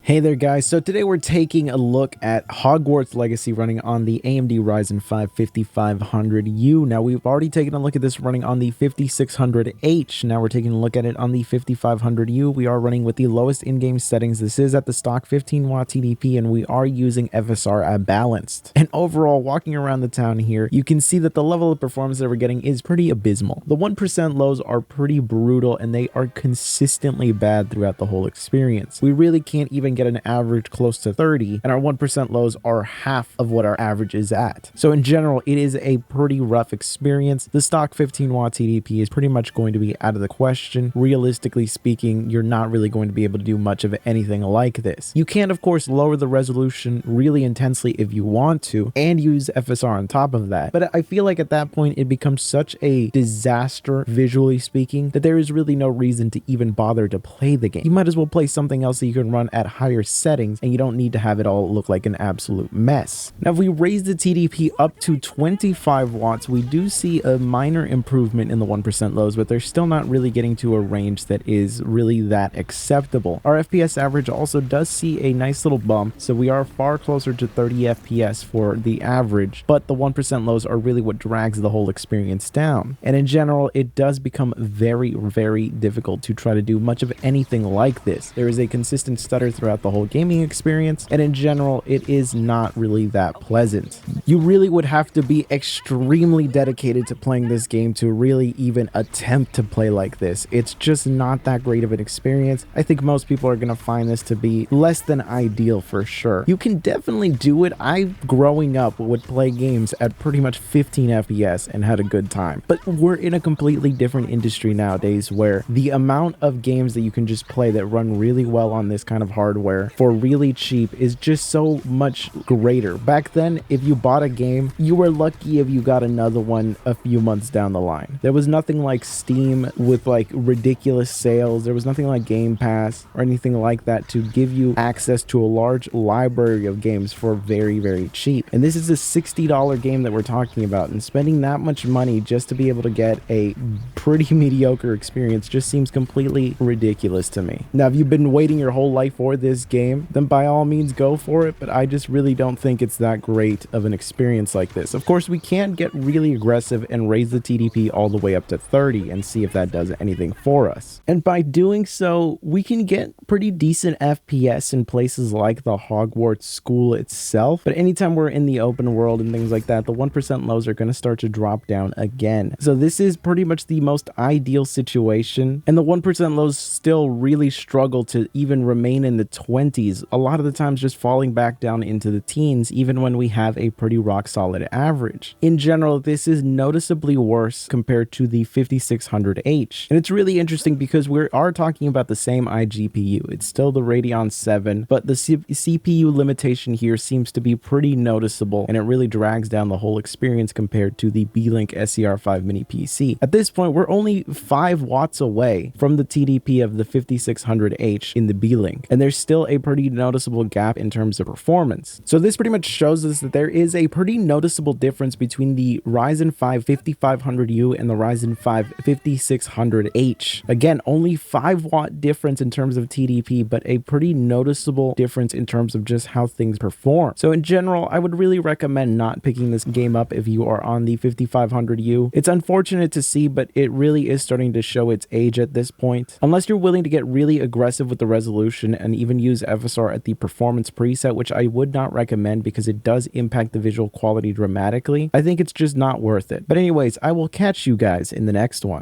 Hey there guys, so today we're taking a look at Hogwarts Legacy running on the AMD Ryzen 5 5500U. Now we've already taken a look at this running on the 5600H. Now we're taking a look at it on the 5500U. We are running with the lowest in-game settings. This is at the stock 15 watt TDP and we are using FSR at balanced. And overall, walking around the town here, you can see that the level of performance that we're getting is pretty abysmal. The 1% lows are pretty brutal and they are consistently bad throughout the whole experience. We really can't even get an average close to 30, and our 1% lows are half of what our average is at. So in general, it is a pretty rough experience. The stock 15 watt TDP is pretty much going to be out of the question. Realistically speaking, you're not really going to be able to do much of anything like this. You can, of course, lower the resolution really intensely if you want to, and use FSR on top of that. But I feel like at that point, it becomes such a disaster, visually speaking, that there is really no reason to even bother to play the game. You might as well play something else that you can run at higher settings and you don't need to have it all look like an absolute mess. Now, if we raise the TDP up to 25 watts, we do see a minor improvement in the 1% lows, but they're still not really getting to a range that is really that acceptable. Our FPS average also does see a nice little bump, so we are far closer to 30 FPS for the average, but the 1% lows are really what drags the whole experience down. And in general, it does become very, very difficult to try to do much of anything like this. There is a consistent stutter throughout the whole gaming experience, and in general, it is not really that pleasant. You really would have to be extremely dedicated to playing this game to really even attempt to play like this. It's just not that great of an experience. I think most people are going to find this to be less than ideal for sure. You can definitely do it. I, growing up, would play games at pretty much 15 FPS and had a good time. But we're in a completely different industry nowadays where the amount of games that you can just play that run really well on this kind of hardware for really cheap is just so much greater. Back then, if you bought a game, you were lucky if you got another one a few months down the line. There was nothing like Steam with like ridiculous sales. There was nothing like Game Pass or anything like that to give you access to a large library of games for very, very cheap. And this is a $60 game that we're talking about, and spending that much money just to be able to get a pretty mediocre experience just seems completely ridiculous to me. Now, if you've been waiting your whole life for this game, then by all means go for it, but I just really don't think it's that great of an experience like this. Of course, we can get really aggressive and raise the TDP all the way up to 30 and see if that does anything for us. And by doing so, we can get pretty decent FPS in places like the Hogwarts school itself, but anytime we're in the open world and things like that, the 1% lows are going to start to drop down again. So this is pretty much the most ideal situation, and the 1% lows still really struggle to even remain in the 20s, a lot of the times just falling back down into the teens even when we have a pretty rock solid average. In general, this is noticeably worse compared to the 5600H, and it's really interesting because we are talking about the same iGPU. It's still the Radeon 7, but the CPU limitation here seems to be pretty noticeable, and it really drags down the whole experience compared to the Beelink SCR5 mini PC. At this point, we're only 5 watts away from the TDP of the 5600H in the Beelink, and there's still a pretty noticeable gap in terms of performance. So this pretty much shows us that there is a pretty noticeable difference between the Ryzen 5 5500U and the Ryzen 5 5600H. Again, only 5 watt difference in terms of TDP, but a pretty noticeable difference in terms of just how things perform. So in general, I would really recommend not picking this game up if you are on the 5500U. It's unfortunate to see, but it really is starting to show its age at this point. Unless you're willing to get really aggressive with the resolution and even use FSR at the performance preset, which I would not recommend because it does impact the visual quality dramatically, I think it's just not worth it. But anyways, I will catch you guys in the next one.